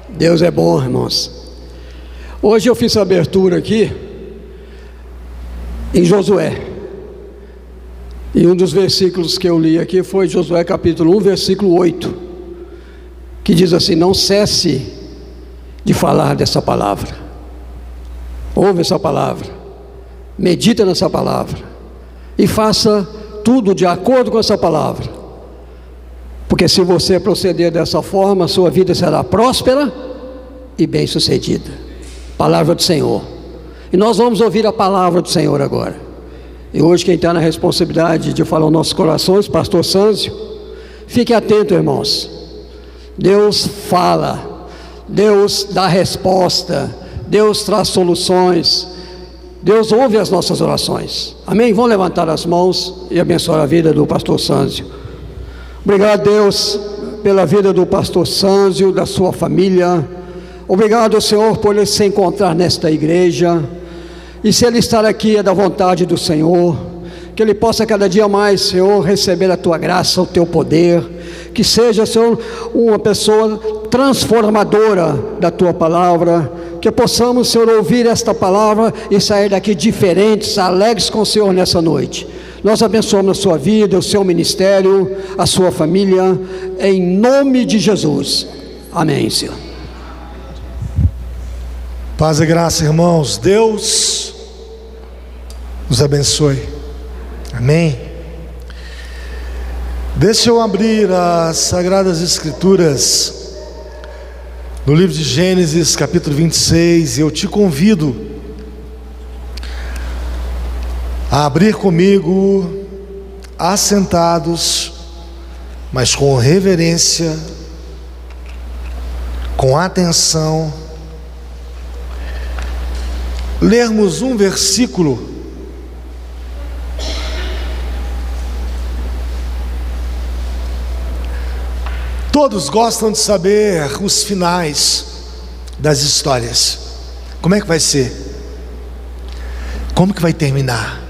Deus é bom, irmãos. Hoje eu fiz a abertura aqui em Josué, e um dos versículos que eu li aqui foi Josué capítulo 1, versículo 8, que diz assim: não cesse de falar dessa palavra. Ouve essa palavra, medita nessa palavra e faça tudo de acordo com essa palavra, porque se você proceder dessa forma, sua vida será próspera e bem sucedida. Palavra do Senhor. E nós vamos ouvir a palavra do Senhor agora. E hoje quem está na responsabilidade de falar aos nossos corações, pastor Sâncio. Fique atento, irmãos. Deus fala, Deus dá resposta, Deus traz soluções, Deus ouve as nossas orações. Amém? Vamos levantar as mãos e abençoar a vida do pastor Sâncio. Obrigado, Deus, pela vida do pastor Sâncio, da sua família. Obrigado, Senhor, por ele se encontrar nesta igreja. E se ele estar aqui é da vontade do Senhor, que ele possa cada dia mais, Senhor, receber a tua graça, o teu poder, que seja, Senhor, uma pessoa transformadora da tua palavra, que possamos, Senhor, ouvir esta palavra e sair daqui diferentes, alegres com o Senhor nessa noite. Nós abençoamos a sua vida, o seu ministério, a sua família, em nome de Jesus. Amém, Senhor. Paz e graça, irmãos. Deus nos abençoe. Amém. Deixa eu abrir as Sagradas Escrituras no livro de Gênesis, capítulo 26, e eu te convido a abrir comigo, assentados, mas com reverência, com atenção, lermos um versículo Todos gostam de saber os finais das histórias. Como é que vai ser? Como que vai terminar?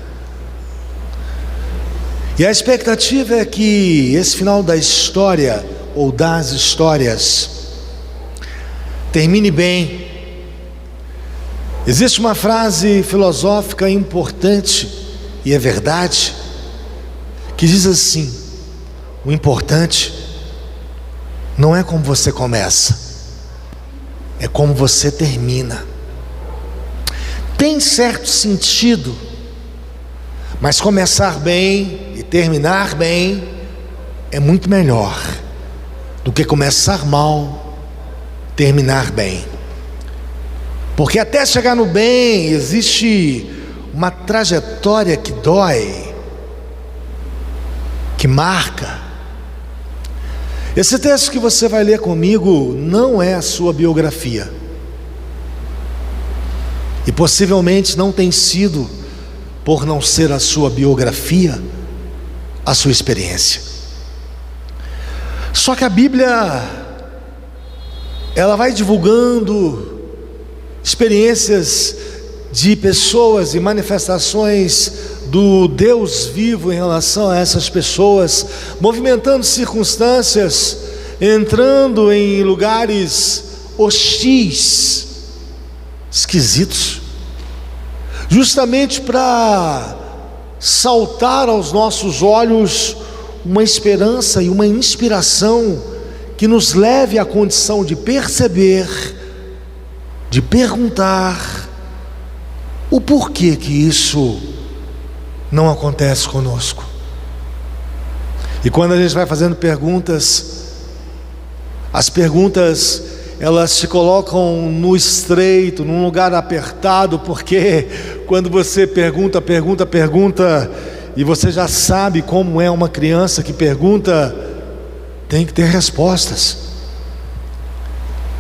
E a expectativa é que esse final da história, ou das histórias, termine bem. Existe uma frase filosófica importante, e é verdade, que diz assim: o importante não é como você começa, é como você termina. Tem certo sentido, mas começar bem e terminar bem é muito melhor do que começar mal, terminar bem. Porque até chegar no bem existe uma trajetória que dói, que marca. Esse texto que você vai ler comigo não é a sua biografia, e possivelmente não tem sido, por não ser a sua biografia, a sua experiência. Só que a Bíblia, ela vai divulgando experiências de pessoas e manifestações do Deus vivo em relação a essas pessoas, movimentando circunstâncias, entrando em lugares hostis, esquisitos, justamente para saltar aos nossos olhos uma esperança e uma inspiração que nos leve à condição de perceber, de perguntar o porquê que isso não acontece conosco. E quando a gente vai fazendo perguntas, as perguntas, elas se colocam no estreito, num lugar apertado, porque quando você pergunta, e você já sabe como é uma criança que pergunta, tem que ter respostas.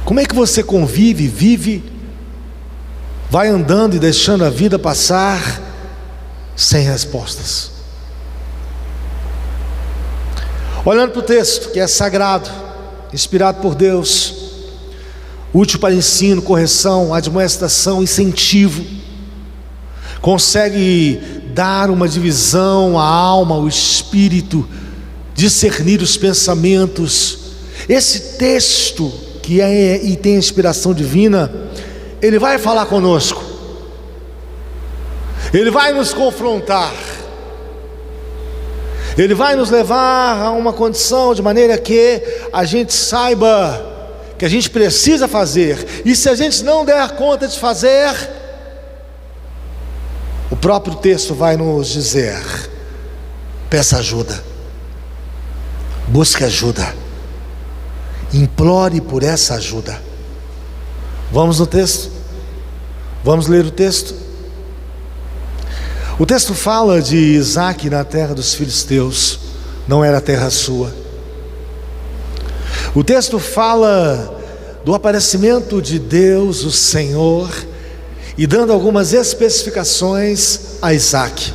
Como é que você convive, vive, vai andando e deixando a vida passar sem respostas? Olhando para o texto, que é sagrado, inspirado por Deus, útil para ensino, correção, admoestação, incentivo, consegue dar uma divisão à alma, ao espírito, discernir os pensamentos. Esse texto que é e tem inspiração divina, Ele vai falar conosco, Ele vai nos confrontar, Ele vai nos levar a uma condição de maneira que a gente saiba que a gente precisa fazer, e se a gente não der conta de fazer, o próprio texto vai nos dizer: peça ajuda, busque ajuda, implore por essa ajuda. Vamos no texto? Vamos ler o texto? O texto fala de Isaque na terra dos filisteus, não era terra sua. O texto fala do aparecimento de Deus, o Senhor, e dando algumas especificações a Isaque: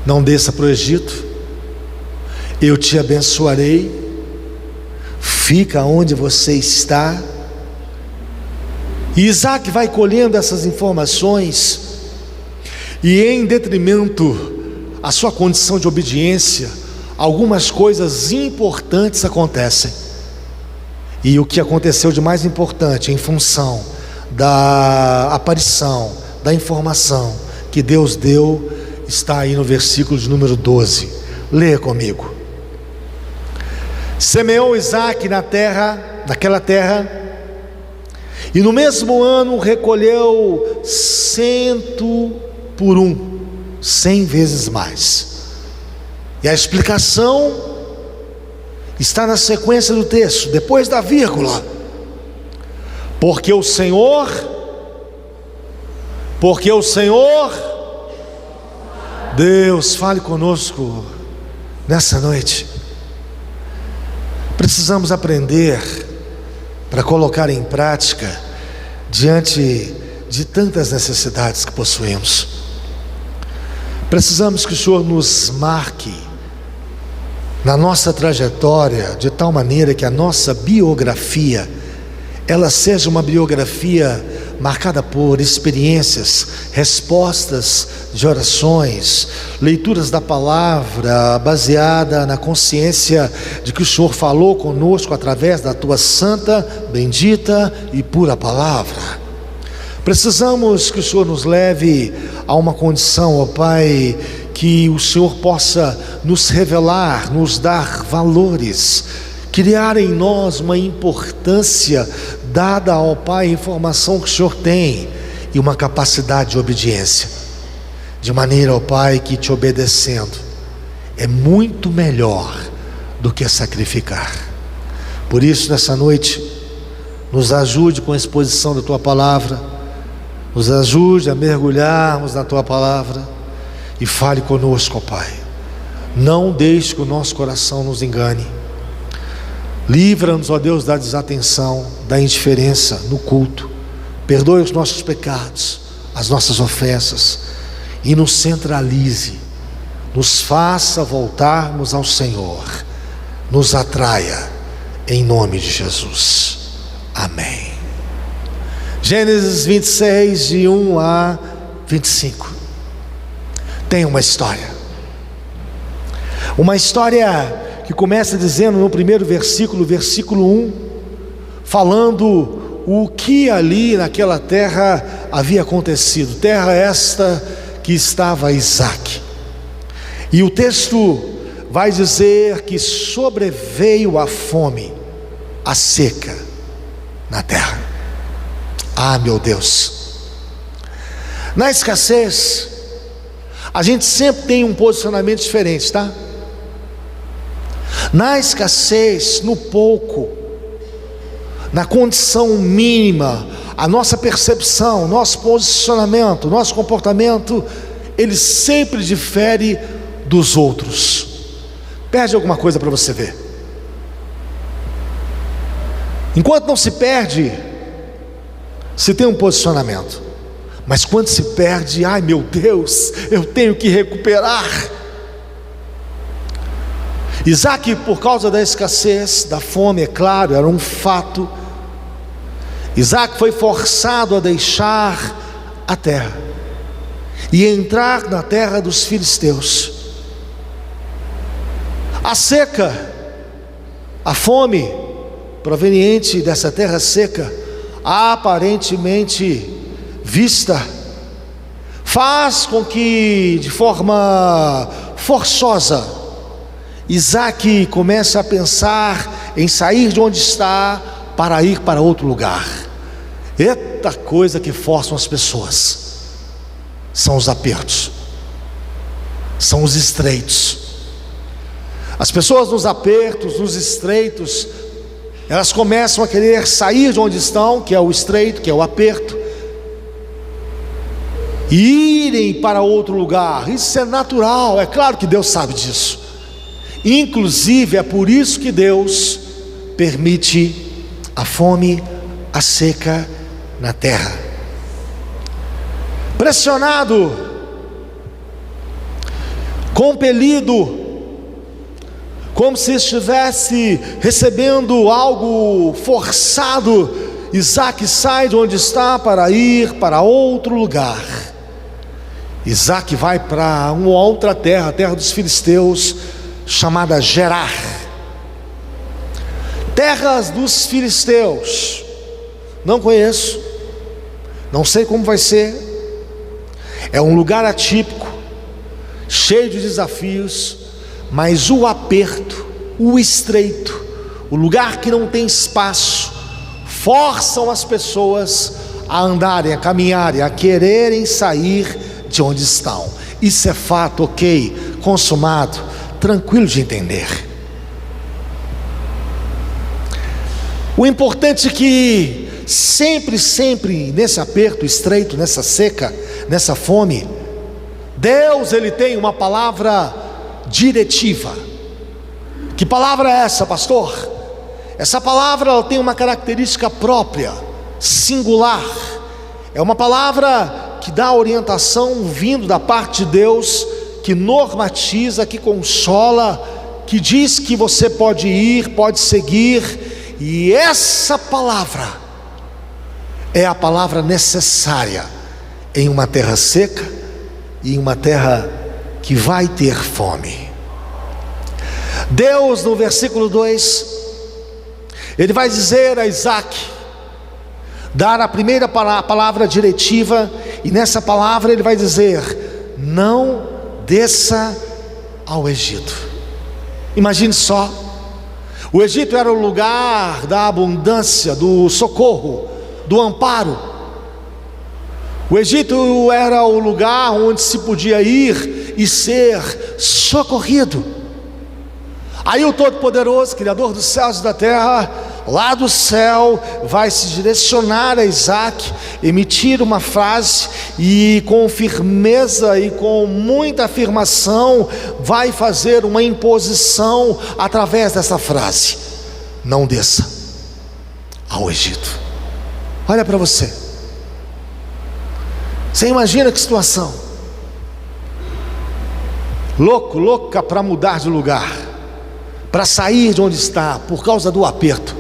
não desça para o Egito, eu te abençoarei, fica onde você está. E Isaque vai colhendo essas informações, e em detrimento à sua condição de obediência, algumas coisas importantes acontecem. E o que aconteceu de mais importante, em função da aparição, da informação que Deus deu, está aí no versículo de número 12. Leia comigo. Semeou Isaque naquela terra, e no mesmo ano recolheu 100 por 100 vezes mais. E a explicação está na sequência do texto, depois da vírgula. Porque o Senhor, Deus, fale conosco nessa noite. Precisamos aprender para colocar em prática diante de tantas necessidades que possuímos. Precisamos que o Senhor nos marque na nossa trajetória de tal maneira que a nossa biografia, ela seja uma biografia marcada por experiências, respostas de orações, leituras da palavra, baseada na consciência de que o Senhor falou conosco através da tua santa, bendita e pura palavra. Precisamos que o Senhor nos leve a uma condição, ó Pai, que o Senhor possa nos revelar, nos dar valores, criar em nós uma importância dada ao Pai, a informação que o Senhor tem, e uma capacidade de obediência, de maneira, ó Pai, que te obedecendo é muito melhor do que sacrificar. Por isso, nessa noite, nos ajude com a exposição da tua palavra, nos ajude a mergulharmos na tua palavra, e fale conosco, ó Pai. Não deixe que o nosso coração nos engane. Livra-nos, ó Deus, da desatenção, da indiferença no culto. Perdoe os nossos pecados, as nossas ofensas, e nos centralize, nos faça voltarmos ao Senhor, nos atraia, em nome de Jesus. Amém. Gênesis 26, de 1 a 25. Tem uma história que começa dizendo no primeiro versículo, versículo 1, falando o que ali naquela terra havia acontecido, terra esta que estava Isaque. E o texto vai dizer que sobreveio a fome, a seca na terra. Ah, meu Deus! Na escassez, a gente sempre tem um posicionamento diferente, tá? Na escassez, no pouco, na condição mínima, a nossa percepção, nosso posicionamento, nosso comportamento, ele sempre difere dos outros. Perde alguma coisa para você ver. Enquanto não se perde, se tem um posicionamento. Mas quando se perde, ai meu Deus, eu tenho que recuperar. Isaque, por causa da escassez, da fome, é claro, era um fato. Isaque foi forçado a deixar a terra e entrar na terra dos filisteus. A seca, a fome, proveniente dessa terra seca, aparentemente vista, faz com que, de forma forçosa, Isaac comece a pensar em sair de onde está para ir para outro lugar. Eita coisa que forçam as pessoas, são os apertos, são os estreitos. As pessoas nos apertos, nos estreitos, elas começam a querer sair de onde estão, que é o estreito, que é o aperto, e irem para outro lugar. Isso é natural, é claro que Deus sabe disso. Inclusive é por isso que Deus permite a fome, a seca na terra. Pressionado, compelido, como se estivesse recebendo algo forçado, Isaac sai de onde está para ir para outro lugar. Isaac vai para uma outra terra, a terra dos filisteus, chamada Gerar. Terras dos filisteus, não conheço, não sei como vai ser. É um lugar atípico, cheio de desafios, mas o aperto, o estreito, o lugar que não tem espaço, forçam as pessoas a andarem, a caminharem, a quererem sair de onde estão. Isso é fato, ok, consumado, tranquilo de entender. O importante é que sempre nesse aperto estreito, nessa seca, nessa fome, Deus ele tem uma palavra diretiva. Que palavra é essa, pastor? Essa palavra ela tem uma característica própria, singular. É uma palavra que dá orientação vindo da parte de Deus, que normatiza, que consola, que diz que você pode ir, pode seguir. E essa palavra é a palavra necessária em uma terra seca e em uma terra que vai ter fome. Deus, no versículo 2, ele vai dizer a Isaac, dar a primeira palavra diretiva, e nessa palavra ele vai dizer: não desça ao Egito. Imagine só, o Egito era o lugar da abundância, do socorro, do amparo. O Egito era o lugar onde se podia ir e ser socorrido. Aí o Todo-Poderoso, Criador dos céus e da terra, lá do céu, vai se direcionar a Isaac, emitir uma frase, e com firmeza e com muita afirmação, vai fazer uma imposição através dessa frase: não desça ao Egito. Olha para você, você imagina que situação, louca para mudar de lugar, para sair de onde está, por causa do aperto,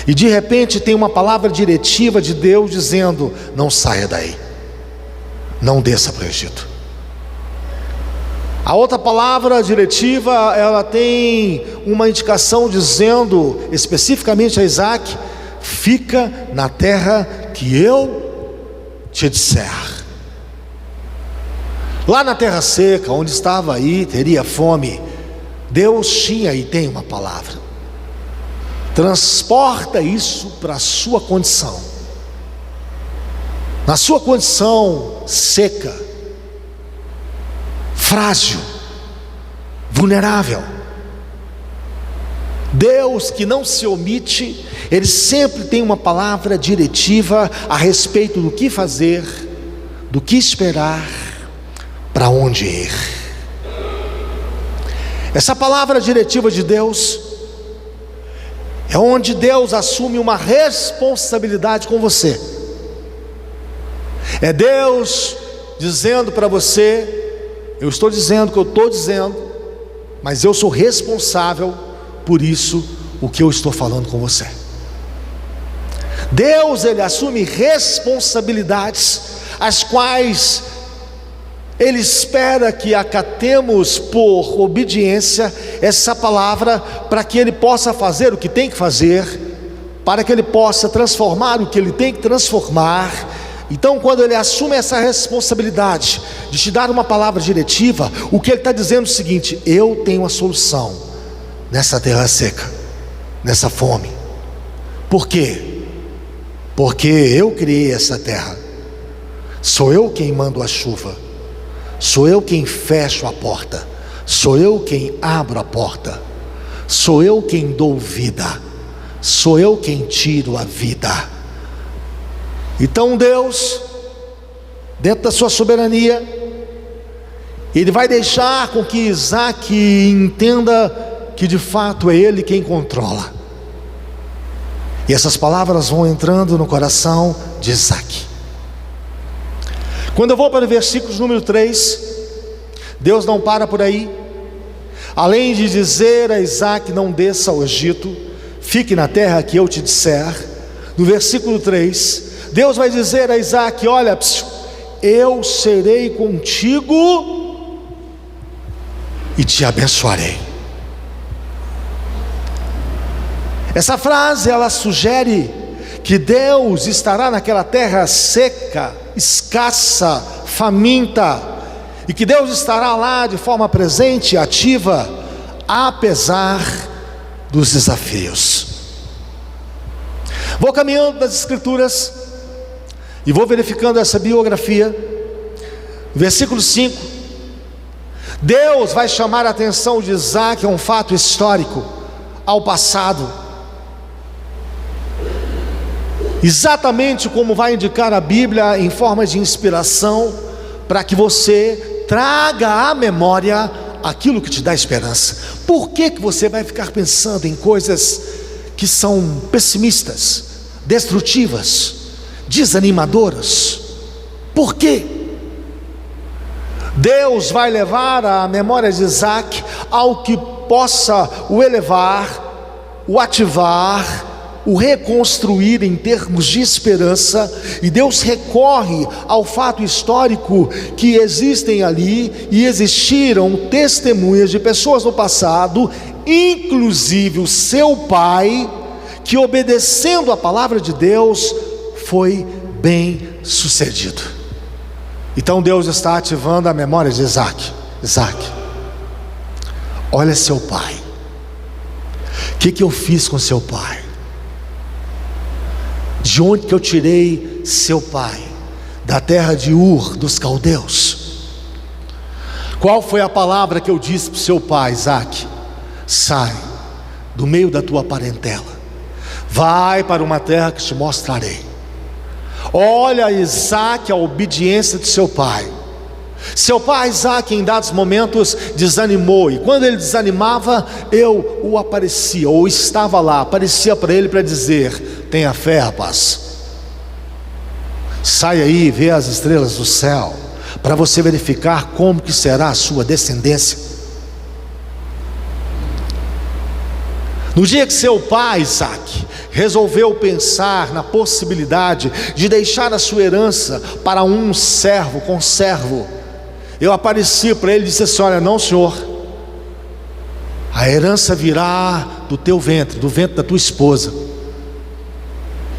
e de repente tem uma palavra diretiva de Deus dizendo: não saia daí, não desça para o Egito. A outra palavra diretiva, ela tem uma indicação dizendo especificamente a Isaac: fica na terra que eu te disser. Lá na terra seca, onde estava aí, teria fome, Deus tinha e tem uma palavra. Transporta isso para a sua condição. Na sua condição seca, frágil, vulnerável, Deus, que não se omite, Ele sempre tem uma palavra diretiva a respeito do que fazer, do que esperar, para onde ir. Essa palavra diretiva de Deus é onde Deus assume uma responsabilidade com você. É Deus dizendo para você: eu estou dizendo o que eu estou dizendo, mas eu sou responsável por isso, o que eu estou falando com você. Deus, Ele assume responsabilidades, as quais Ele espera que acatemos por obediência essa palavra, para que Ele possa fazer o que tem que fazer, para que Ele possa transformar o que Ele tem que transformar. Então, quando Ele assume essa responsabilidade de te dar uma palavra diretiva, o que Ele está dizendo é o seguinte: eu tenho a solução nessa terra seca, nessa fome. Por quê? Porque eu criei essa terra, sou eu quem mando a chuva, sou eu quem fecho a porta, sou eu quem abro a porta, sou eu quem dou vida, sou eu quem tiro a vida. Então Deus, dentro da sua soberania, Ele vai deixar com que Isaac entenda que de fato é Ele quem controla. E essas palavras vão entrando no coração de Isaac. Quando eu vou para o versículo número 3, Deus não para por aí. Além de dizer a Isaac: não desça ao Egito, fique na terra que eu te disser, no versículo 3, Deus vai dizer a Isaac: olha, eu serei contigo e te abençoarei. Essa frase, ela sugere que Deus estará naquela terra seca, escassa, faminta, e que Deus estará lá de forma presente e ativa, apesar dos desafios. Vou caminhando nas Escrituras e vou verificando essa biografia. Versículo 5, Deus vai chamar a atenção de Isaac a um fato histórico, ao passado, exatamente como vai indicar a Bíblia em forma de inspiração, para que você traga à memória aquilo que te dá esperança. Por que você vai ficar pensando em coisas que são pessimistas, destrutivas, desanimadoras? Por quê? Deus vai levar a memória de Isaac ao que possa o elevar, o ativar, o reconstruir em termos de esperança. E Deus recorre ao fato histórico que existem ali e existiram testemunhas de pessoas no passado, inclusive o seu pai, que obedecendo a palavra de Deus foi bem sucedido. Então Deus está ativando a memória de Isaac. Isaac, olha seu pai, o que eu fiz com seu pai? De onde que eu tirei seu pai? Da terra de Ur dos caldeus. Qual foi a palavra que eu disse para o seu pai? Isaac, sai do meio da tua parentela, vai para uma terra que te mostrarei. Olha, Isaac, a obediência de seu pai. Seu pai Isaac, em dados momentos, desanimou, e quando ele desanimava, eu o aparecia, ou estava lá, aparecia para ele para dizer: tenha fé, rapaz, sai aí e vê as estrelas do céu, para você verificar como que será a sua descendência. No dia que seu pai Isaac resolveu pensar na possibilidade de deixar a sua herança para um servo, conservo, eu apareci para ele e disse assim: olha, não, senhor, a herança virá do teu ventre, do ventre da tua esposa.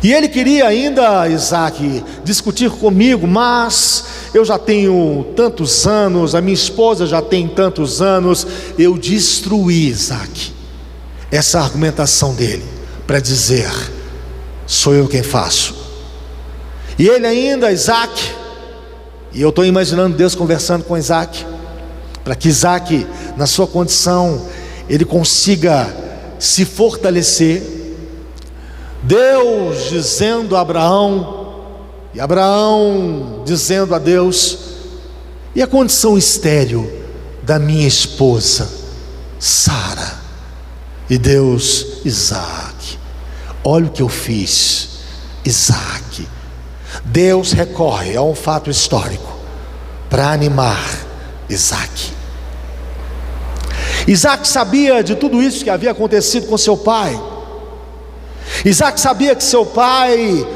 E ele queria ainda, Isaac, discutir comigo, mas eu já tenho tantos anos, a minha esposa já tem tantos anos. Eu destruí, Isaac, essa argumentação dele, para dizer: sou eu quem faço. E ele ainda, Isaac, e eu estou imaginando Deus conversando com Isaac, para que Isaac, na sua condição, ele consiga se fortalecer. Deus dizendo a Abraão, e Abraão dizendo a Deus: e a condição estéril da minha esposa Sara? E Deus: Isaac, olha o que eu fiz. Isaac, Deus recorre a um fato histórico para animar Isaac. Isaac sabia de tudo isso que havia acontecido com seu pai. Isaac sabia que seu pai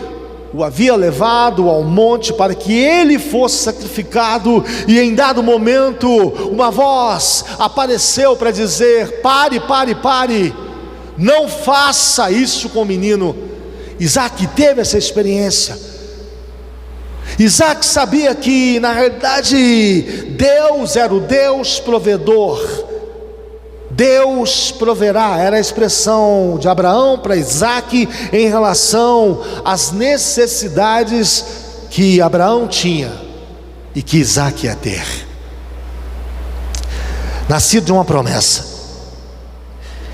o havia levado ao monte para que ele fosse sacrificado, e em dado momento uma voz apareceu para dizer: pare, pare, pare, não faça isso com o menino. Isaac teve essa experiência. Isaac sabia que na realidade Deus era o Deus provedor. Deus proverá, era a expressão de Abraão para Isaac em relação às necessidades que Abraão tinha e que Isaac ia ter. Nascido de uma promessa.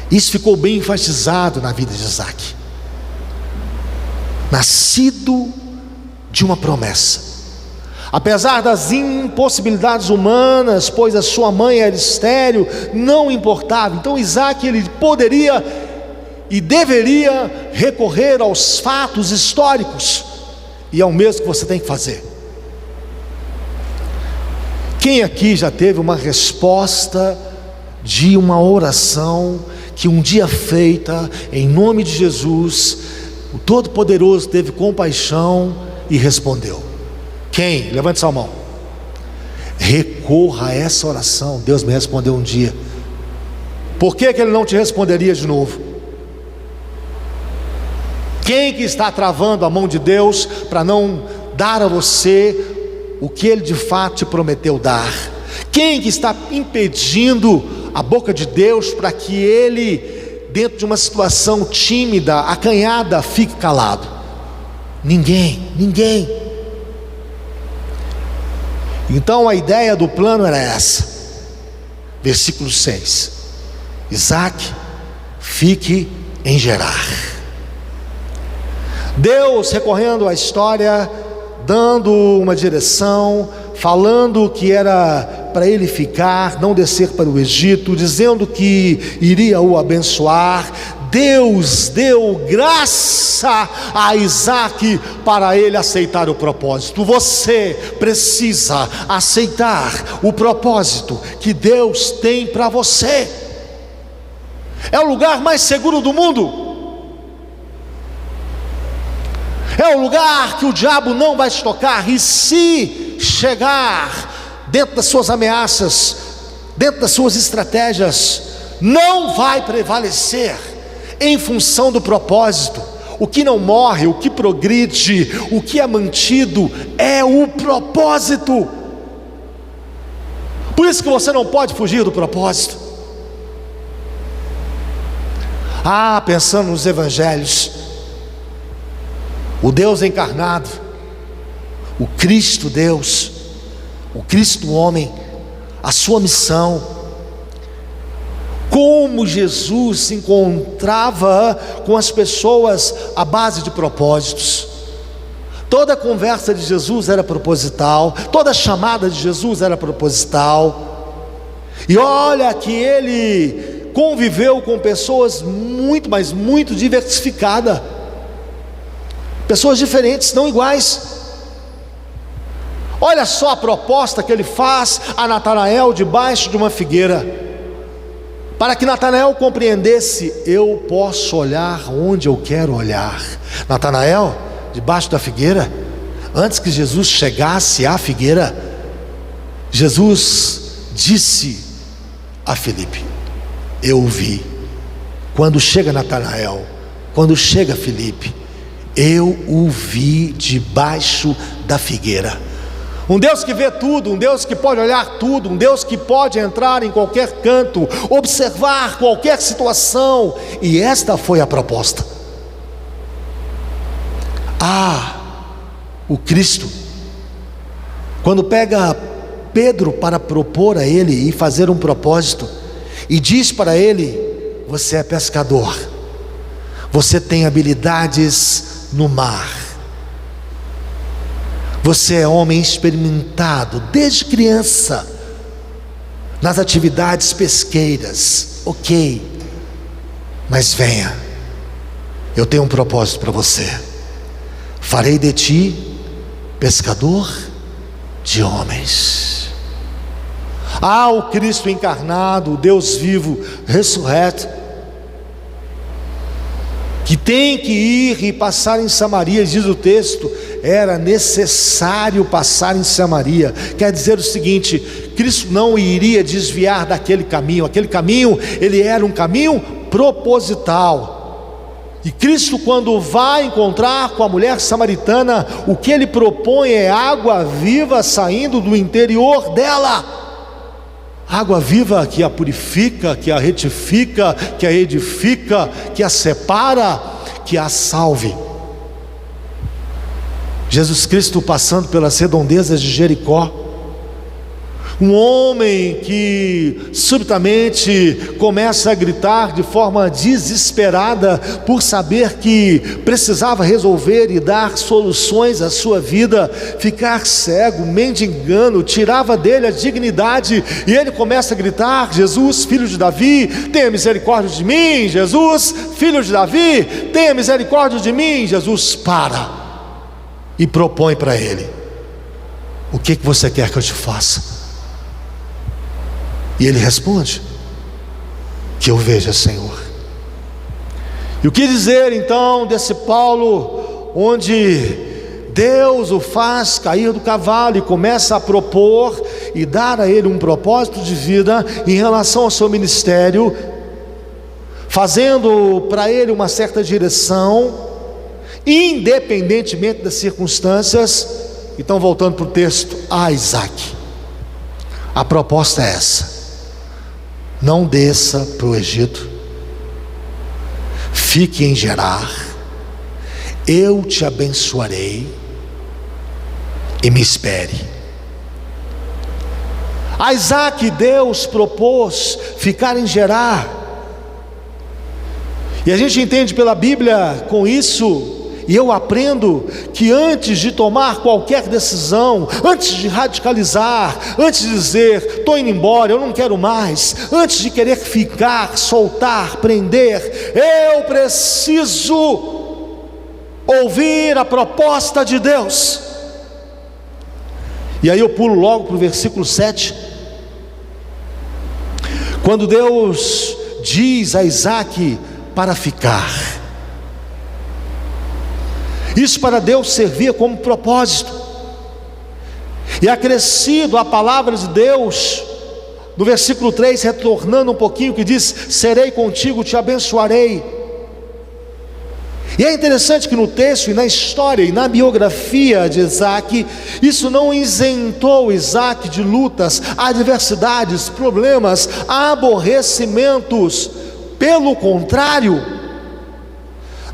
Isso ficou bem enfatizado na vida de Isaac. Nascido de uma promessa. Apesar das impossibilidades humanas, pois a sua mãe era estéril, não importava. Então Isaac, ele poderia e deveria recorrer aos fatos históricos, e é o mesmo que você tem que fazer. Quem aqui já teve uma resposta de uma oração que um dia feita em nome de Jesus, o Todo-Poderoso teve compaixão e respondeu? Quem? Levante sua mão. Recorra a essa oração. Deus me respondeu um dia. Por que ele não te responderia de novo? Quem que está travando a mão de Deus para não dar a você o que Ele de fato te prometeu dar? Quem que está impedindo a boca de Deus para que Ele, dentro de uma situação tímida, acanhada, fique calado? Ninguém, ninguém. Então a ideia do plano era essa. Versículo 6: Isaac, fique em Gerar. Deus recorrendo à história, dando uma direção, falando que era para ele ficar, não descer para o Egito, dizendo que iria o abençoar. Deus deu graça a Isaac para ele aceitar o propósito. Você precisa aceitar o propósito que Deus tem para você. É o lugar mais seguro do mundo. É o lugar que o diabo não vai te tocar. E se chegar dentro das suas ameaças, dentro das suas estratégias, não vai prevalecer, em função do propósito. O que não morre, o que progride, o que é mantido é o propósito. Por isso que você não pode fugir do propósito. Pensando nos evangelhos, o Deus encarnado, o Cristo Deus, o Cristo homem, a sua missão, como Jesus se encontrava com as pessoas à base de propósitos. Toda a conversa de Jesus era proposital, toda a chamada de Jesus era proposital. E olha que ele conviveu com pessoas muito, mas muito diversificadas, pessoas diferentes, não iguais. Olha só a proposta que ele faz a Natanael debaixo de uma figueira, para que Natanael compreendesse: eu posso olhar onde eu quero olhar. Natanael, debaixo da figueira, antes que Jesus chegasse à figueira, Jesus disse a Filipe: eu o vi. Quando chega Natanael, quando chega Filipe, eu o vi debaixo da figueira. Um Deus que vê tudo, um Deus que pode olhar tudo, um Deus que pode entrar em qualquer canto, observar qualquer situação. E esta foi a proposta. O Cristo, quando pega Pedro para propor a ele e fazer um propósito, e diz para ele: você é pescador, você tem habilidades no mar, você é homem experimentado desde criança nas atividades pesqueiras. Ok, mas venha, eu tenho um propósito para você. Farei de ti pescador de homens. O Cristo encarnado, o Deus vivo, ressurreto. que tem que ir e passar em Samaria. Diz o texto, era necessário passar em Samaria. Quer dizer o seguinte: Cristo não iria desviar daquele caminho. Aquele caminho, ele era um caminho proposital. E Cristo, quando vai encontrar com a mulher samaritana, o que ele propõe é água viva saindo do interior dela. Água viva que a purifica, que a retifica, que a edifica, que a separa, que a salve. Jesus Cristo passando pelas redondezas de Jericó, um homem que subitamente começa a gritar de forma desesperada por saber que precisava resolver e dar soluções à sua vida, ficar cego, mendigando, tirava dele a dignidade, e ele começa a gritar: Jesus, filho de Davi, tenha misericórdia de mim. Jesus, filho de Davi, tenha misericórdia de mim. Jesus para e propõe para ele: o que você quer que eu te faça? E ele responde: que eu veja, Senhor. E o que dizer então desse Paulo, onde Deus o faz cair do cavalo e começa a propor e dar a ele um propósito de vida em relação ao seu ministério, fazendo para ele uma certa direção, independentemente das circunstâncias. Então, voltando para o texto, Isaac, a proposta é essa: não desça para o Egito, fique em Gerar, eu te abençoarei e me espere. A Isaac, Deus propôs ficar em Gerar, e a gente entende pela Bíblia com isso. E eu aprendo que antes de tomar qualquer decisão, antes de radicalizar, antes de dizer, estou indo embora, eu não quero mais, antes de querer ficar, soltar, prender, eu preciso ouvir a proposta de Deus. E aí eu pulo logo para o versículo 7, quando Deus diz a Isaac para ficar. Isso para Deus servia como propósito, e acrescido a palavra de Deus, no versículo 3, retornando um pouquinho, que diz: serei contigo, te abençoarei. E é interessante que no texto e na história e na biografia de Isaac, isso não isentou Isaac de lutas, adversidades, problemas, aborrecimentos. Pelo contrário,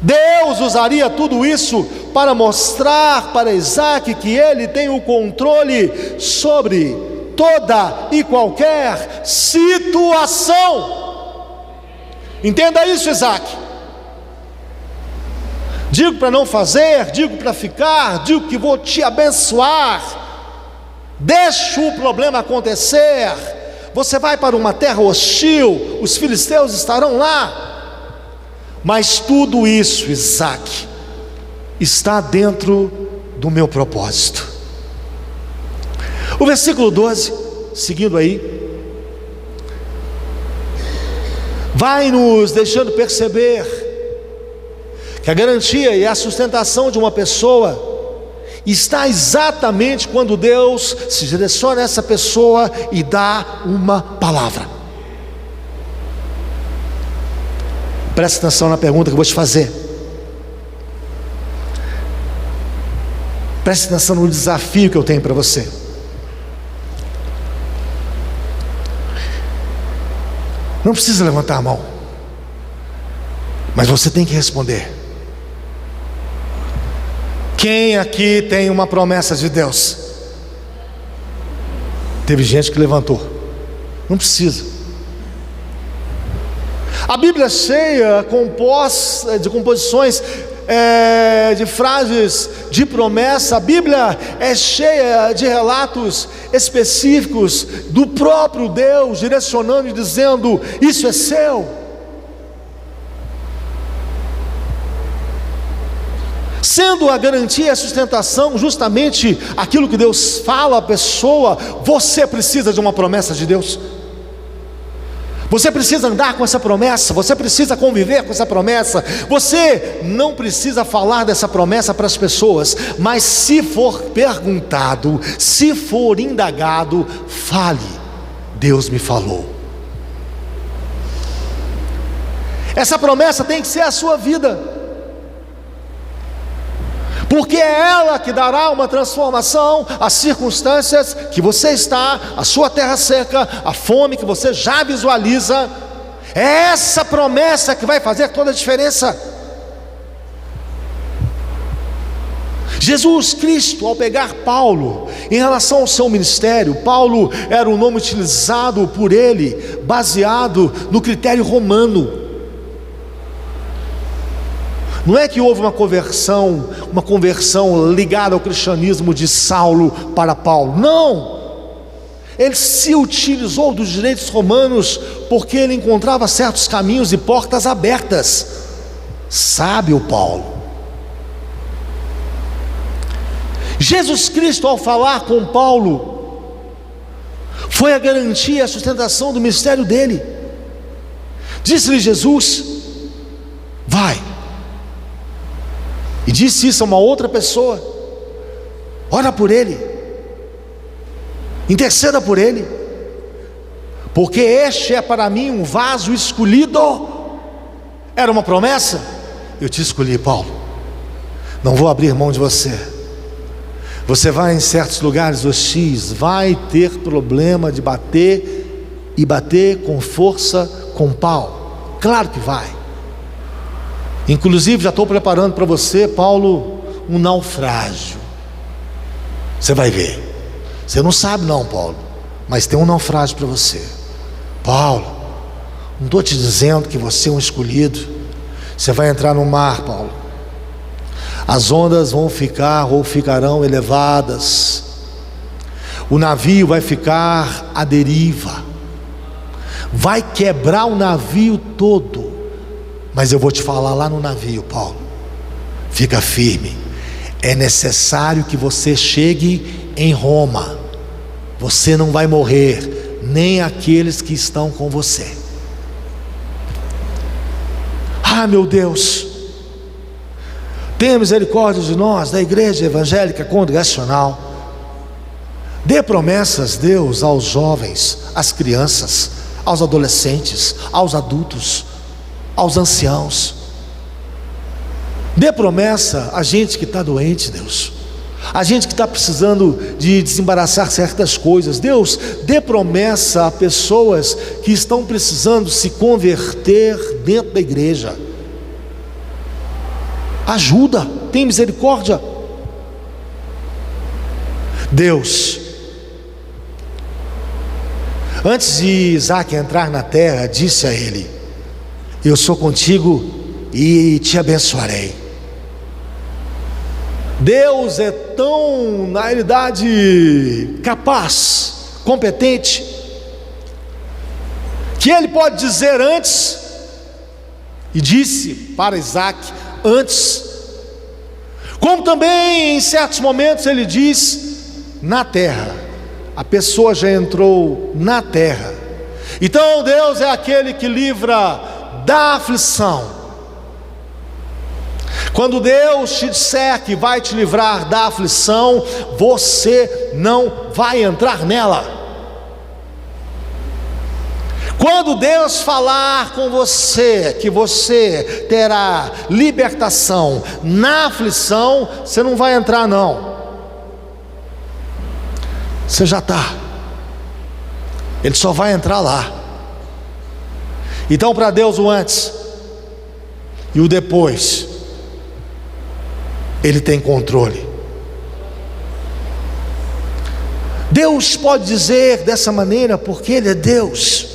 Deus usaria tudo isso para mostrar para Isaac que ele tem o controle sobre toda e qualquer situação. Entenda isso, Isaac. Digo para não fazer, digo para ficar, digo que vou te abençoar. Deixa o problema acontecer. Você vai para uma terra hostil, os filisteus estarão lá. Mas tudo isso, Isaac, está dentro do meu propósito. O versículo 12, seguindo aí, vai nos deixando perceber que a garantia e a sustentação de uma pessoa está exatamente quando Deus se direciona a essa pessoa e dá uma palavra. Presta atenção na pergunta que eu vou te fazer. Presta atenção no desafio que eu tenho para você. Não precisa levantar a mão, mas você tem que responder. Quem aqui tem uma promessa de Deus? Teve gente que levantou. Não precisa. A Bíblia é cheia, composta de composições, de frases de promessa. A Bíblia é cheia de relatos específicos do próprio Deus direcionando e dizendo: isso é seu. Sendo a garantia e a sustentação justamente aquilo que Deus fala à pessoa. Você precisa de uma promessa de Deus. Você precisa andar com essa promessa, você precisa conviver com essa promessa. Você não precisa falar dessa promessa para as pessoas, mas se for perguntado, se for indagado, fale: Deus me falou. Essa promessa tem que ser a sua vida, porque é ela que dará uma transformação às circunstâncias que você está, a sua terra seca, a fome que você já visualiza. É essa promessa que vai fazer toda a diferença. Jesus Cristo, ao pegar Paulo, em relação ao seu ministério, Paulo era o nome utilizado por ele, baseado no critério romano. Não é que houve uma conversão ligada ao cristianismo de Saulo para Paulo, não. Ele se utilizou dos direitos romanos, porque ele encontrava certos caminhos e portas abertas. Sábio Paulo. Jesus Cristo, ao falar com Paulo, foi a garantia e a sustentação do ministério dele. Disse-lhe Jesus: vai. E disse isso a uma outra pessoa: ora por ele, interceda por ele, porque este é para mim um vaso escolhido. Era uma promessa. Eu te escolhi, Paulo, não vou abrir mão de você. Você vai em certos lugares hostis, vai ter problema de bater, e bater com força, com pau. Claro que vai. Inclusive já estou preparando para você, Paulo, um naufrágio. Você vai ver. Você não sabe não, Paulo, mas tem um naufrágio para você. Paulo, não estou te dizendo que você é um escolhido. Você vai entrar no mar, Paulo. As ondas vão ficar ou ficarão elevadas. O navio vai ficar à deriva. Vai quebrar o navio todo. Mas eu vou te falar lá no navio, Paulo, fica firme. É necessário que você chegue em Roma. Você não vai morrer, nem aqueles que estão com você. Ah, meu Deus, tenha misericórdia de nós, da igreja evangélica congregacional. Dê promessas, Deus, aos jovens, às crianças, aos adolescentes, aos adultos, aos anciãos. Dê promessa a gente que está doente, Deus, a gente que está precisando de desembaraçar certas coisas. Deus, dê promessa a pessoas que estão precisando se converter dentro da igreja. Ajuda, tem misericórdia. Deus, antes de Isaac entrar na terra, disse a ele: eu sou contigo e te abençoarei. Deus é tão, na realidade, capaz, competente, que Ele pode dizer antes, e disse para Isaac antes, como também em certos momentos Ele diz na terra. A pessoa já entrou na terra. Então Deus é aquele que livra da aflição. Quando Deus te disser que vai te livrar da aflição, você não vai entrar nela. Quando Deus falar com você que você terá libertação na aflição, você não vai entrar não. Você já está. Ele só vai entrar lá. Então, para Deus, o antes e o depois, Ele tem controle. Deus pode dizer dessa maneira porque Ele é Deus.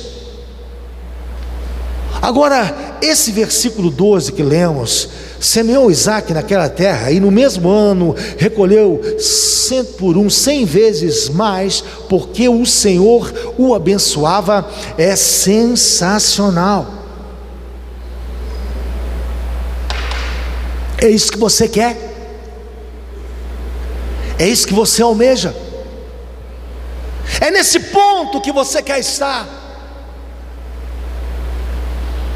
Agora, esse versículo 12 que lemos: semeou Isaac naquela terra, e no mesmo ano recolheu 100 vezes mais, porque o Senhor o abençoava. É sensacional. É isso que você quer? É isso que você almeja? É nesse ponto que você quer estar?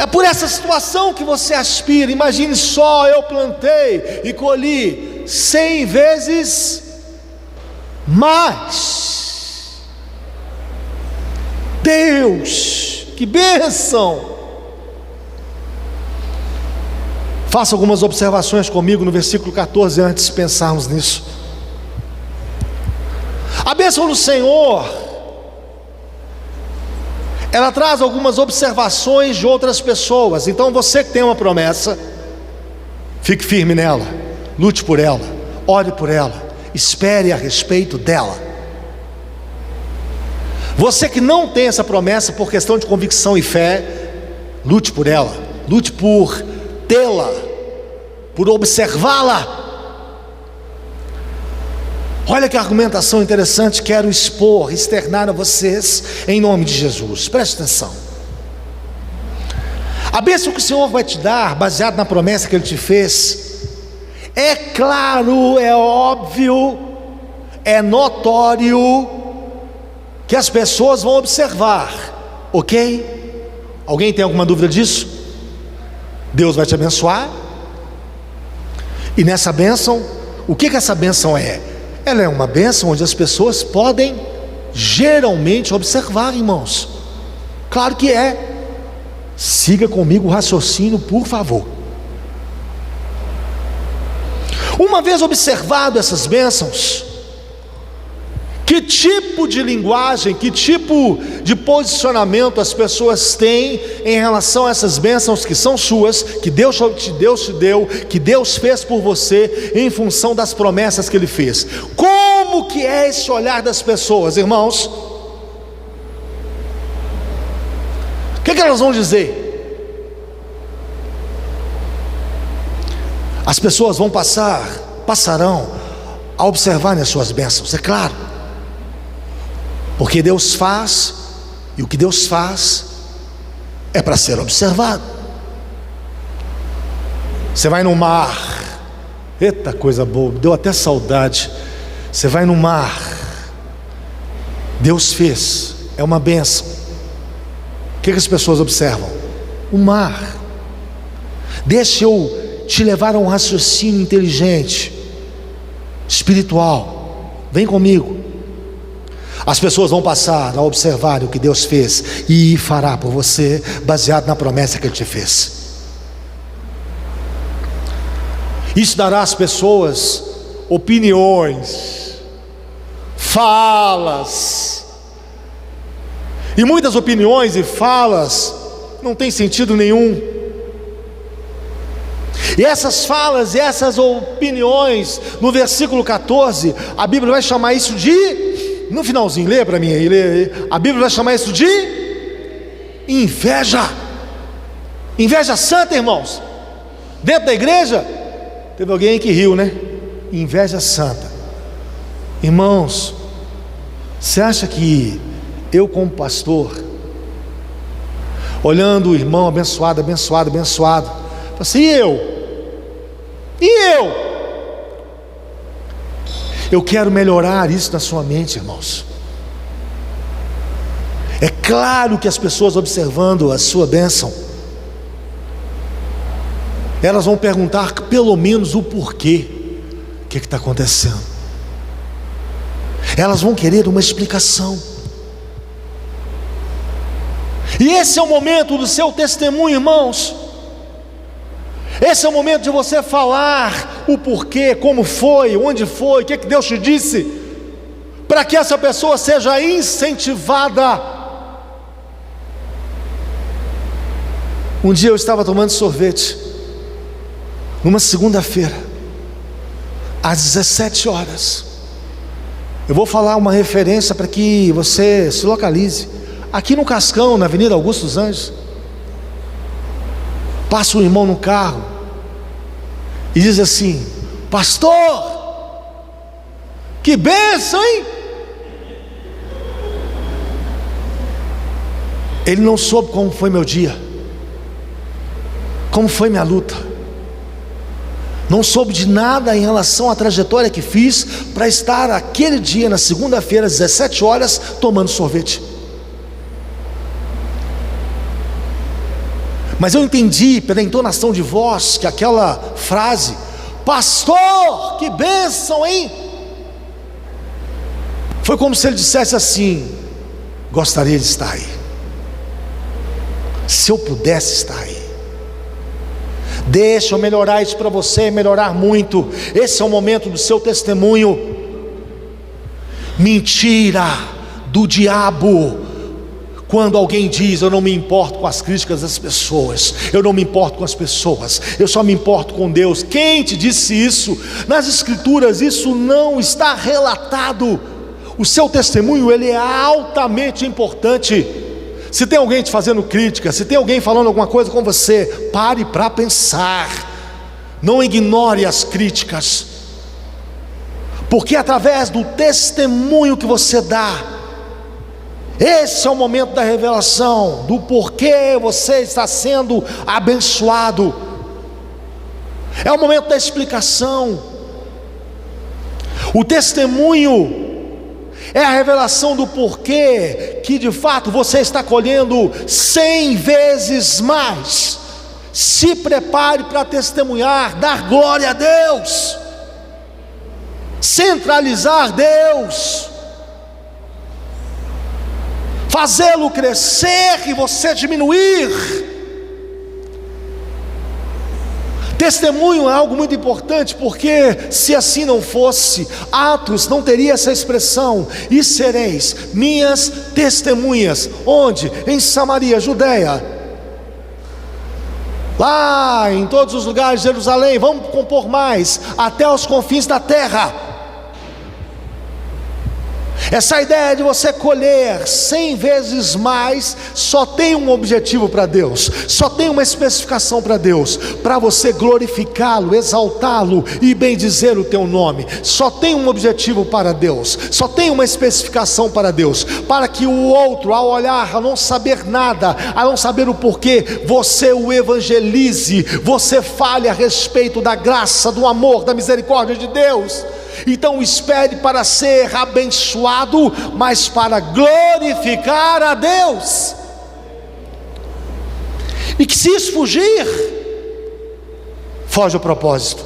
É por essa situação que você aspira. Imagine só, eu plantei e colhi 100 vezes mais. Deus, que bênção! Faça algumas observações comigo no versículo 14 antes de pensarmos nisso. A bênção do Senhor, ela traz algumas observações de outras pessoas. Então você que tem uma promessa, fique firme nela, lute por ela, ore por ela, espere a respeito dela. Você que não tem essa promessa por questão de convicção e fé, lute por ela, lute por tê-la, por observá-la. Olha que argumentação interessante, quero expor, externar a vocês em nome de Jesus. Preste atenção. A bênção que o Senhor vai te dar, baseado na promessa que Ele te fez, é claro, é óbvio, é notório, que as pessoas vão observar, ok? Alguém tem alguma dúvida disso? Deus vai te abençoar, e nessa bênção, o que essa bênção é? Ela é uma bênção onde as pessoas podem geralmente observar, irmãos. Claro que é. Siga comigo o raciocínio, por favor. Uma vez observado essas bênçãos, que tipo de linguagem, que tipo de posicionamento as pessoas têm em relação a essas bênçãos que são suas, que Deus te deu, que Deus fez por você, em função das promessas que Ele fez? Como que é esse olhar das pessoas, irmãos? O que elas vão dizer? As pessoas passarão a observar as suas bênçãos, é claro. Porque Deus faz, e o que Deus faz é para ser observado. Você vai no mar, eita coisa boa, deu até saudade. Você vai no mar, Deus fez, é uma bênção. O que as pessoas observam? O mar. Deixa eu te levar a um raciocínio inteligente, espiritual. Vem comigo. As pessoas vão passar a observar o que Deus fez e fará por você, baseado na promessa que Ele te fez. Isso dará às pessoas opiniões, falas, e muitas opiniões e falas não têm sentido nenhum. E essas falas e essas opiniões, no versículo 14, a Bíblia vai chamar isso de... No finalzinho, lê para mim aí, lê. A Bíblia vai chamar isso de inveja. Inveja santa, irmãos. Dentro da igreja, teve alguém que riu, né? Inveja santa. Irmãos, você acha que eu, como pastor, olhando o irmão abençoado, falo assim, e eu? Eu quero melhorar isso na sua mente, irmãos. É claro que as pessoas observando a sua bênção, elas vão perguntar pelo menos o porquê. O que está acontecendo? Elas vão querer uma explicação. E esse é o momento do seu testemunho, irmãos. Esse é o momento de você falar o porquê, como foi, onde foi, o que Deus te disse, para que essa pessoa seja incentivada. Um dia eu estava tomando sorvete, numa segunda-feira, às 17 horas. Eu vou falar uma referência para que você se localize. Aqui no Cascão, na Avenida Augusto dos Anjos, passa um irmão no carro e diz assim: pastor, que bênção, hein? Ele não soube como foi meu dia, como foi minha luta, não soube de nada em relação à trajetória que fiz para estar aquele dia, na segunda-feira, às 17 horas, tomando sorvete. Mas eu entendi pela entonação de voz que aquela frase, pastor, que bênção, hein? Foi como se ele dissesse assim: gostaria de estar aí, se eu pudesse estar aí. Deixa eu melhorar isso para você, melhorar muito. Esse é o momento do seu testemunho. Mentira do diabo quando alguém diz: eu não me importo com as críticas das pessoas, eu não me importo com as pessoas, eu só me importo com Deus. Quem te disse isso? Nas escrituras isso não está relatado. O seu testemunho, ele é altamente importante. Se tem alguém te fazendo crítica, se tem alguém falando alguma coisa com você, pare para pensar, não ignore as críticas, porque através do testemunho que você dá, esse é o momento da revelação, do porquê você está sendo abençoado, é o momento da explicação. O testemunho é a revelação do porquê que de fato você está colhendo 100 vezes mais. Se prepare para testemunhar, dar glória a Deus, centralizar Deus, fazê-lo crescer e você diminuir. Testemunho é algo muito importante, porque se assim não fosse, Atos não teria essa expressão: e sereis minhas testemunhas. Onde? Em Samaria, Judeia, lá em todos os lugares de Jerusalém, vamos compor mais, até os confins da terra. Essa ideia de você colher 100 vezes mais só tem um objetivo para Deus, só tem uma especificação para Deus: para você glorificá-lo, exaltá-lo e bendizer o teu nome. Só tem um objetivo para Deus, só tem uma especificação para Deus, para que o outro, ao olhar, a não saber nada, a não saber o porquê, você o evangelize, você fale a respeito da graça, do amor, da misericórdia de Deus. Então espere para ser abençoado, mas para glorificar a Deus. E que se isso fugir, foge ao propósito.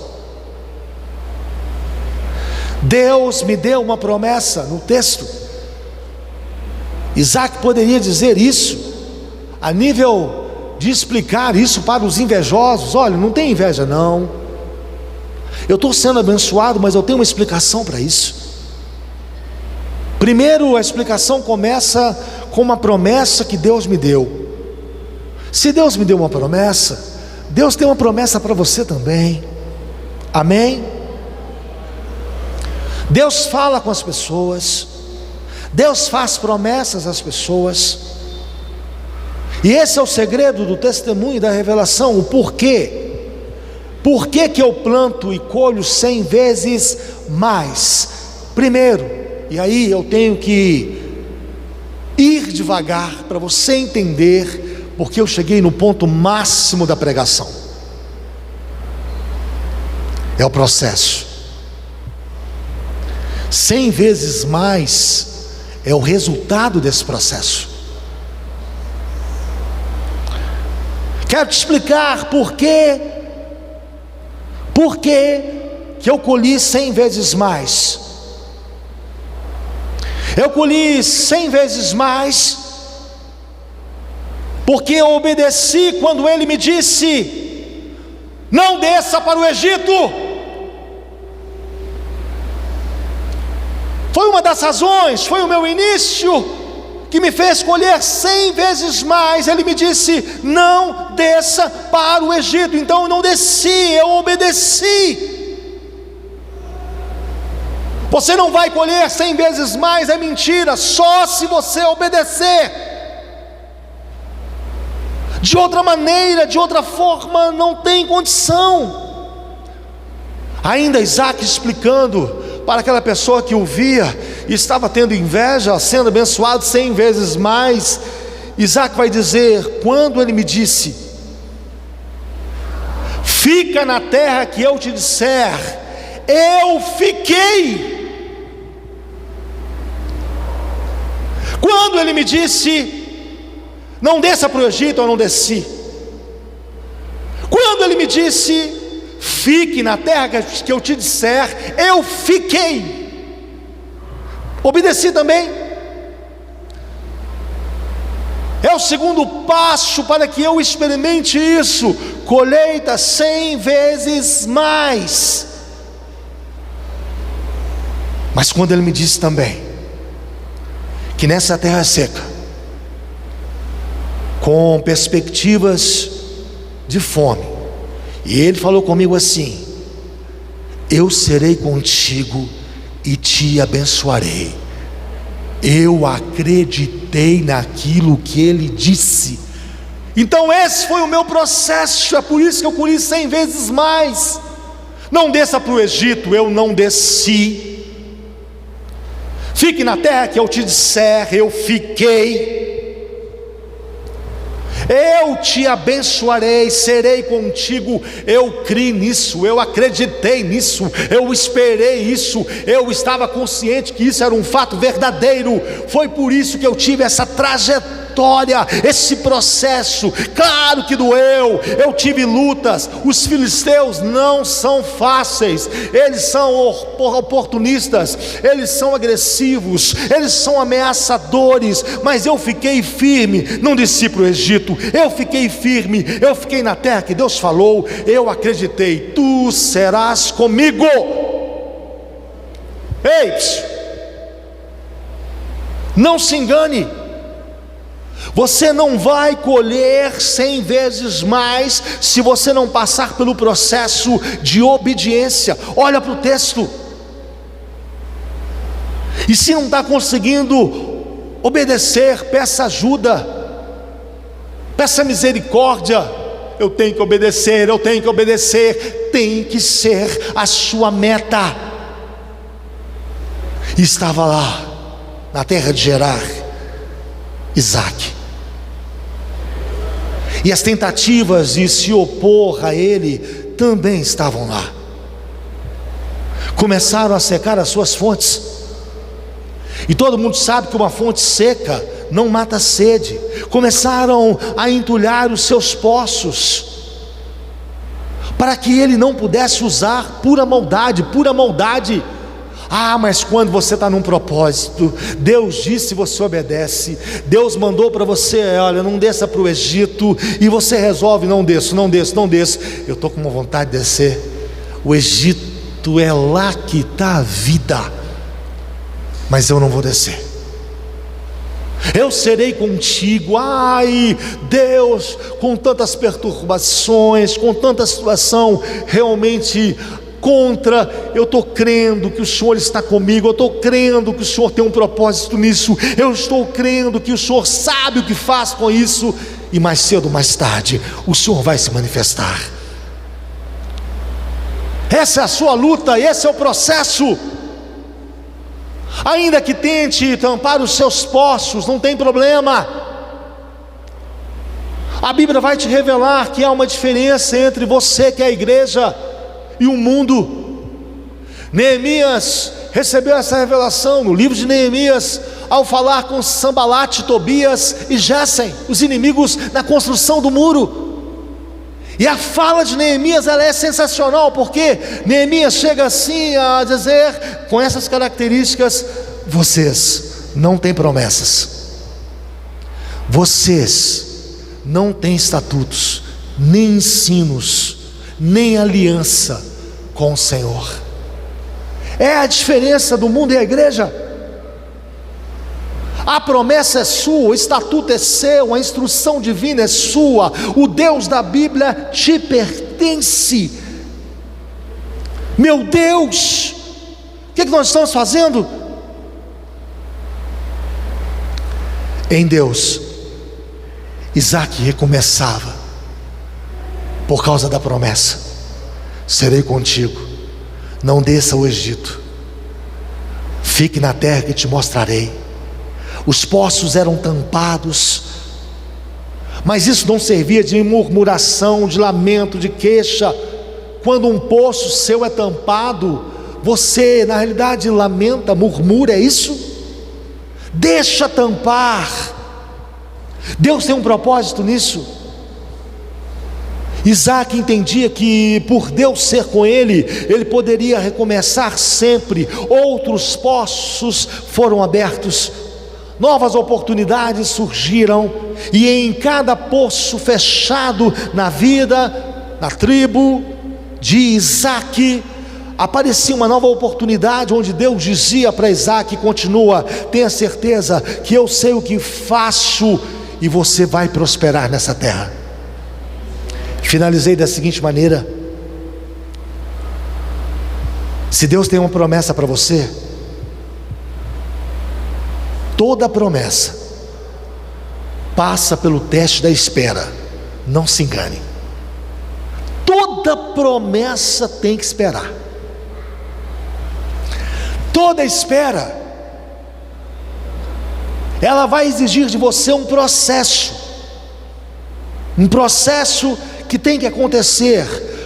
Deus me deu uma promessa no texto. Isaac poderia dizer isso a nível de explicar isso para os invejosos: olha, não tem inveja não, eu estou sendo abençoado, mas eu tenho uma explicação para isso. Primeiro, a explicação começa com uma promessa que Deus me deu. Se Deus me deu uma promessa, Deus tem uma promessa para você também. Amém? Deus fala com as pessoas, Deus faz promessas às pessoas, e esse é o segredo do testemunho e da revelação. O porquê. Por que que eu planto e colho 100 vezes mais? Primeiro, e aí eu tenho que ir devagar para você entender, porque eu cheguei no ponto máximo da pregação. É o processo. 100 vezes mais é o resultado desse processo. Quero te explicar por que que eu colhi 100 vezes mais. Eu colhi 100 vezes mais porque eu obedeci quando ele me disse: não desça para o Egito. Foi uma das razões, foi o meu início que me fez colher 100 vezes mais. Ele me disse: não desça para o Egito. Então eu não desci, eu obedeci. Você não vai colher 100 vezes mais, é mentira, só se você obedecer. De outra maneira, de outra forma, não tem condição. Ainda Isaac explicando para aquela pessoa que o via e estava tendo inveja, sendo abençoado 100 vezes mais, Isaac vai dizer: quando ele me disse: fica na terra que eu te disser, eu fiquei. Quando ele me disse: não desça para o Egito, eu não desci. Quando ele me disse: fique na terra que eu te disser, eu fiquei. Obedeci também. É o segundo passo para que eu experimente isso: colheita 100 vezes mais. Mas quando ele me disse também que nessa terra seca, com perspectivas de fome, e ele falou comigo assim: eu serei contigo e te abençoarei. Eu acreditei naquilo que ele disse. Então esse foi o meu processo. É por isso que eu colhi 100 vezes mais. Não desça para o Egito, eu não desci. Fique na terra que eu te disser, eu fiquei. Eu te abençoarei, serei contigo. Eu criei nisso, eu acreditei nisso, eu esperei isso, eu estava consciente que isso era um fato verdadeiro. Foi por isso que eu tive essa trajetória, esse processo. Claro que doeu, eu tive lutas. Os filisteus não são fáceis, eles são oportunistas, eles são agressivos, eles são ameaçadores, mas eu fiquei firme, não desci para o Egito. Eu fiquei firme, eu fiquei na terra que Deus falou, eu acreditei. Tu serás comigo. Ei, não se engane, você não vai colher 100 vezes mais se você não passar pelo processo de obediência. Olha para o texto. E se não está conseguindo obedecer, peça ajuda, peça misericórdia. Eu tenho que obedecer, eu tenho que obedecer. Tem que ser a sua meta. E estava lá, na terra de Gerar, Isaac. E as tentativas de se opor a ele também estavam lá. Começaram a secar as suas fontes. E todo mundo sabe que uma fonte seca não mata a sede. Começaram a entulhar os seus poços, para que ele não pudesse usar. Pura maldade, pura maldade. Ah, mas quando você está num propósito, Deus disse, você obedece. Deus mandou para você: olha, não desça para o Egito, e você resolve: não desço, não desço, não desço. Eu estou com uma vontade de descer. O Egito é lá que está a vida, mas eu não vou descer. Eu serei contigo. Ai, Deus, com tantas perturbações, com tanta situação realmente contra, eu estou crendo que o Senhor está comigo, eu estou crendo que o Senhor tem um propósito nisso, eu estou crendo que o Senhor sabe o que faz com isso, e mais cedo ou mais tarde o Senhor vai se manifestar. Essa é a sua luta, esse é o processo. Ainda que tente tampar os seus poços, não tem problema. A Bíblia vai te revelar que há uma diferença entre você, que é a igreja, e o mundo. Neemias recebeu essa revelação no livro de Neemias, ao falar com Sambalate, Tobias e Gessem, os inimigos na construção do muro. E a fala de Neemias, ela é sensacional, porque Neemias chega assim a dizer, com essas características: vocês não têm promessas, vocês não têm estatutos, nem ensinos, nem aliança com o Senhor. É a diferença do mundo e a igreja. A promessa é sua, o estatuto é seu, a instrução divina é sua, o Deus da Bíblia te pertence. Meu Deus, o que nós estamos fazendo? Em Deus, Isaac recomeçava, por causa da promessa: serei contigo, não desça ao Egito, fique na terra que te mostrarei. Os poços eram tampados, mas isso não servia de murmuração, de lamento, de queixa. Quando um poço seu é tampado, você na realidade lamenta, murmura, é isso? Deixa tampar. Deus tem um propósito nisso. Isaac entendia que por Deus ser com ele, ele poderia recomeçar sempre. Outros poços foram abertos, novas oportunidades surgiram, e em cada poço fechado na vida, na tribo de Isaac, aparecia uma nova oportunidade, onde Deus dizia para Isaac: continua, tenha certeza que eu sei o que faço, e você vai prosperar nessa terra. Finalizei da seguinte maneira: se Deus tem uma promessa para você, toda promessa passa pelo teste da espera. Não se engane. Toda promessa tem que esperar. Toda espera, ela vai exigir de você um processo que tem que acontecer,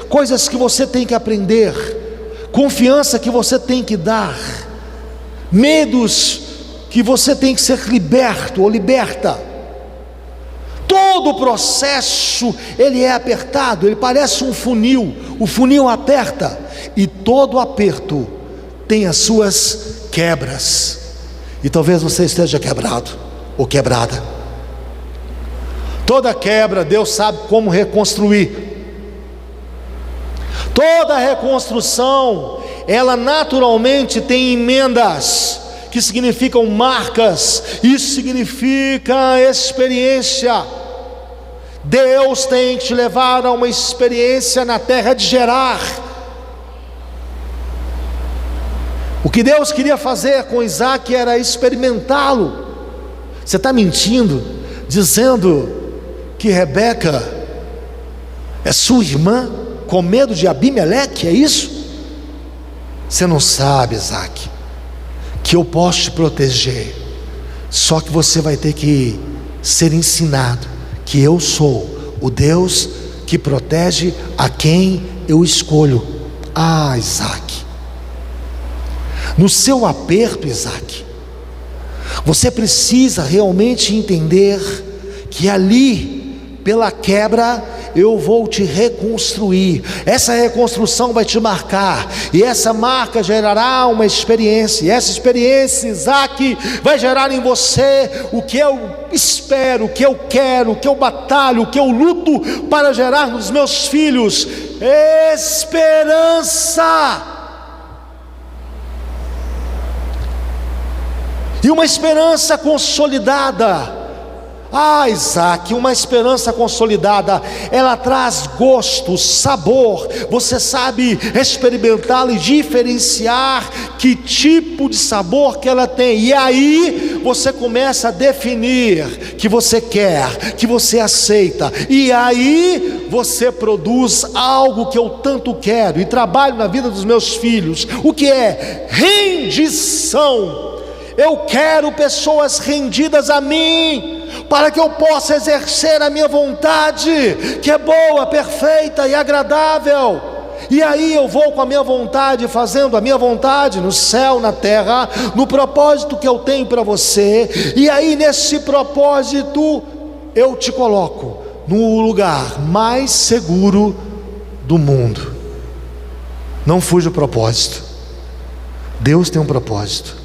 coisas que você tem que aprender, confiança que você tem que dar, medos que você tem que ser liberto ou liberta. Todo o processo, ele é apertado, ele parece um funil. O funil aperta, e todo aperto tem as suas quebras, e talvez você esteja quebrado ou quebrada. Toda quebra, Deus sabe como reconstruir. Toda reconstrução, ela naturalmente tem emendas, que significam marcas. Isso significa experiência. Deus tem que te levar a uma experiência na terra de Gerar. O que Deus queria fazer com Isaac era experimentá-lo. Você está mentindo, dizendo que Rebeca é sua irmã, com medo de Abimeleque? É isso? Você não sabe, Isaac, que eu posso te proteger, só que você vai ter que ser ensinado que eu sou o Deus que protege a quem eu escolho. Ah, Isaac, no seu aperto, Isaac, você precisa realmente entender que ali, pela quebra, eu vou te reconstruir. Essa reconstrução vai te marcar, e essa marca gerará uma experiência, e essa experiência, Isaac, vai gerar em você o que eu espero, o que eu quero, o que eu batalho, o que eu luto para gerar nos meus filhos: esperança. E uma esperança consolidada. Ah, Isaac, uma esperança consolidada, ela traz gosto, sabor. Você sabe experimentá-la e diferenciar que tipo de sabor que ela tem. E aí você começa a definir que você quer, que você aceita. E aí você produz algo que eu tanto quero e trabalho na vida dos meus filhos. O que é? Rendição. Eu quero pessoas rendidas a mim, para que eu possa exercer a minha vontade, que é boa, perfeita e agradável. E aí eu vou com a minha vontade, fazendo a minha vontade no céu, na terra, no propósito que eu tenho para você. E aí nesse propósito eu te coloco no lugar mais seguro do mundo. Não fuja do propósito. Deus tem um propósito.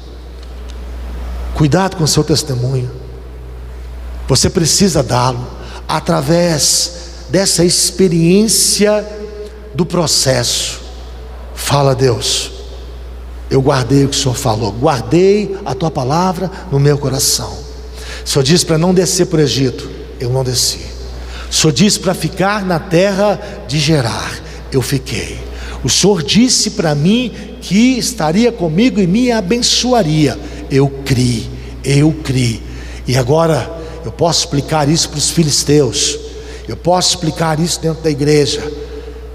Cuidado com o seu testemunho. Você precisa dá-lo através dessa experiência do processo. Fala: Deus, eu guardei o que o Senhor falou, guardei a tua palavra no meu coração. O Senhor disse para não descer para o Egito, eu não desci. O Senhor disse para ficar na terra de Gerar, eu fiquei. O Senhor disse para mim que estaria comigo e me abençoaria, eu criei. E agora eu posso explicar isso para os filisteus, eu posso explicar isso dentro da igreja,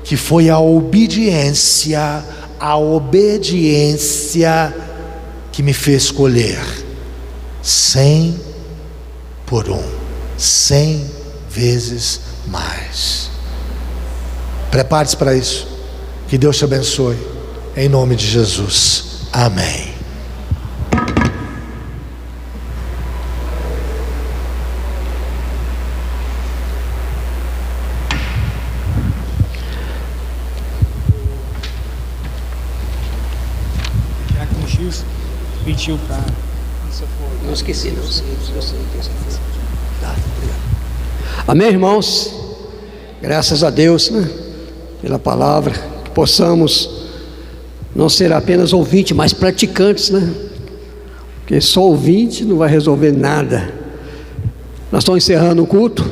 que foi a obediência que me fez colher 100 por 1, 100 vezes mais. Prepare-se para isso. Que Deus te abençoe, em nome de Jesus, amém. pediu para... Não esqueci, não. Eu sei, tá, obrigado. Amém, irmãos? Graças a Deus, né? Pela palavra, que possamos não ser apenas ouvintes, mas praticantes, né? Porque só ouvinte não vai resolver nada. Nós estamos encerrando o culto.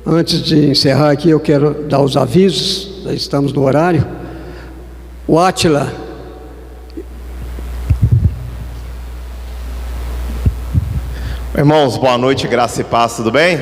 Antes de encerrar aqui, eu quero dar os avisos. Já estamos no horário. O Átila. Irmãos, boa noite, graça e paz, tudo bem?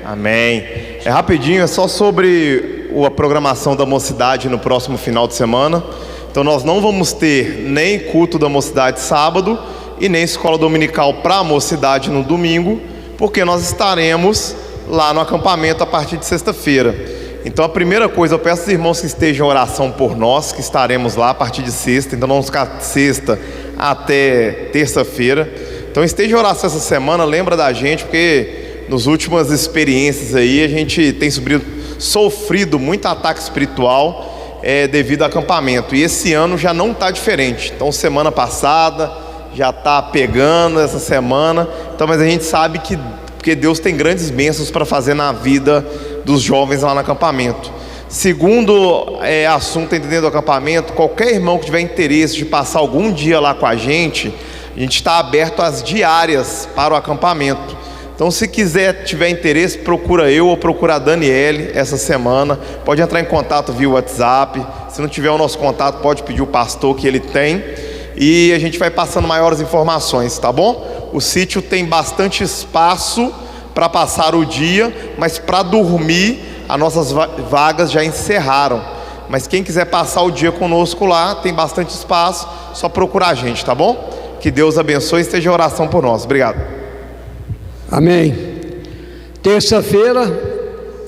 Amém. É rapidinho, é só sobre a programação da mocidade no próximo final de semana. Então nós não vamos ter nem culto da mocidade sábado e nem escola dominical para a mocidade no domingo, porque nós estaremos lá no acampamento a partir de sexta-feira. Então a primeira coisa, eu peço aos irmãos que estejam em oração por nós, que estaremos lá a partir de sexta. Então vamos ficar sexta até terça-feira. Então esteja em oração essa semana, lembra da gente, porque nas últimas experiências aí a gente tem sofrido muito ataque espiritual devido ao acampamento, e esse ano já não está diferente. Então semana passada já está pegando essa semana, então, mas a gente sabe que porque Deus tem grandes bênçãos para fazer na vida dos jovens lá no acampamento. Segundo assunto entendendo do acampamento, qualquer irmão que tiver interesse de passar algum dia lá com a gente está aberto às diárias para o acampamento. Então se tiver interesse, procura eu ou procura a Daniele essa semana. Pode entrar em contato via WhatsApp. Se não tiver o nosso contato, pode pedir o pastor que ele tem, e a gente vai passando maiores informações, tá bom? O sítio tem bastante espaço para passar o dia, mas para dormir as nossas vagas já encerraram. Mas quem quiser passar o dia conosco lá, tem bastante espaço, só procurar a gente, tá bom? Que Deus abençoe e esteja em oração por nós. Obrigado. Amém. Terça-feira,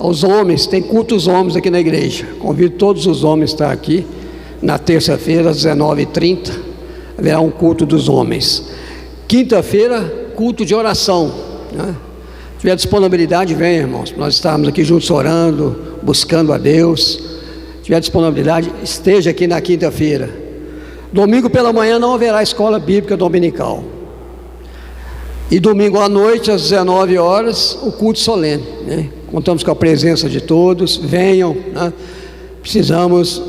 aos homens, tem culto dos homens aqui na igreja. Convido todos os homens a estar aqui na terça-feira, às 19h30. Haverá um culto dos homens. Quinta-feira, culto de oração, né? Se tiver disponibilidade, venha, irmãos. Nós estamos aqui juntos orando, buscando a Deus. Se tiver disponibilidade, esteja aqui na quinta-feira. Domingo pela manhã não haverá escola bíblica dominical. E domingo à noite, às 19 horas, o culto solene, né? Contamos com a presença de todos. Venham, né? Precisamos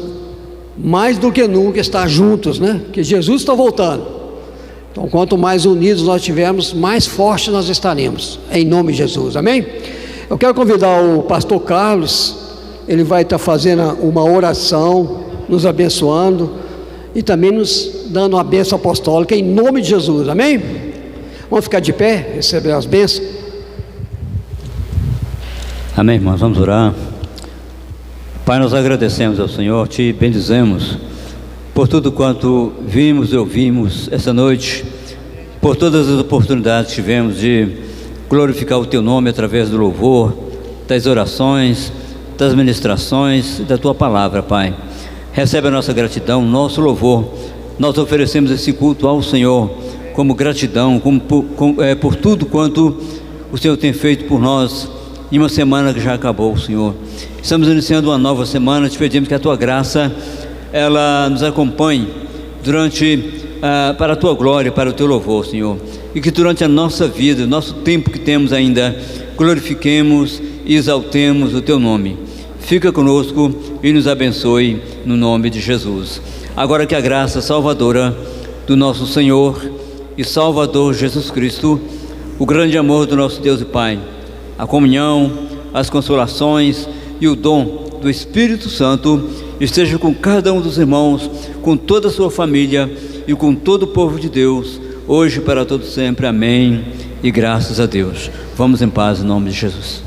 mais do que nunca estar juntos, né? Porque Jesus está voltando. Então quanto mais unidos nós tivermos, mais fortes nós estaremos, em nome de Jesus, amém? Eu quero convidar o pastor Carlos. Ele vai estar fazendo uma oração, nos abençoando e também nos dando uma bênção apostólica em nome de Jesus, amém? Vamos ficar de pé, receber as bênçãos. Amém, irmãos, vamos orar. Pai, nós agradecemos ao Senhor, te bendizemos por tudo quanto vimos e ouvimos essa noite, por todas as oportunidades que tivemos de glorificar o teu nome através do louvor, das orações, das ministrações e da tua palavra, Pai. Recebe a nossa gratidão, nosso louvor. Nós oferecemos esse culto ao Senhor como gratidão, por tudo quanto o Senhor tem feito por nós em uma semana que já acabou, Senhor. Estamos iniciando uma nova semana. Te pedimos que a tua graça ela nos acompanhe para a tua glória, para o teu louvor, Senhor, e que durante a nossa vida, nosso tempo que temos ainda, glorifiquemos e exaltemos o teu nome. Fica conosco e nos abençoe no nome de Jesus. Agora que a graça salvadora do nosso Senhor e Salvador Jesus Cristo, o grande amor do nosso Deus e Pai, a comunhão, as consolações e o dom do Espírito Santo esteja com cada um dos irmãos, com toda a sua família e com todo o povo de Deus, hoje e para todo sempre. Amém e graças a Deus. Vamos em paz em nome de Jesus.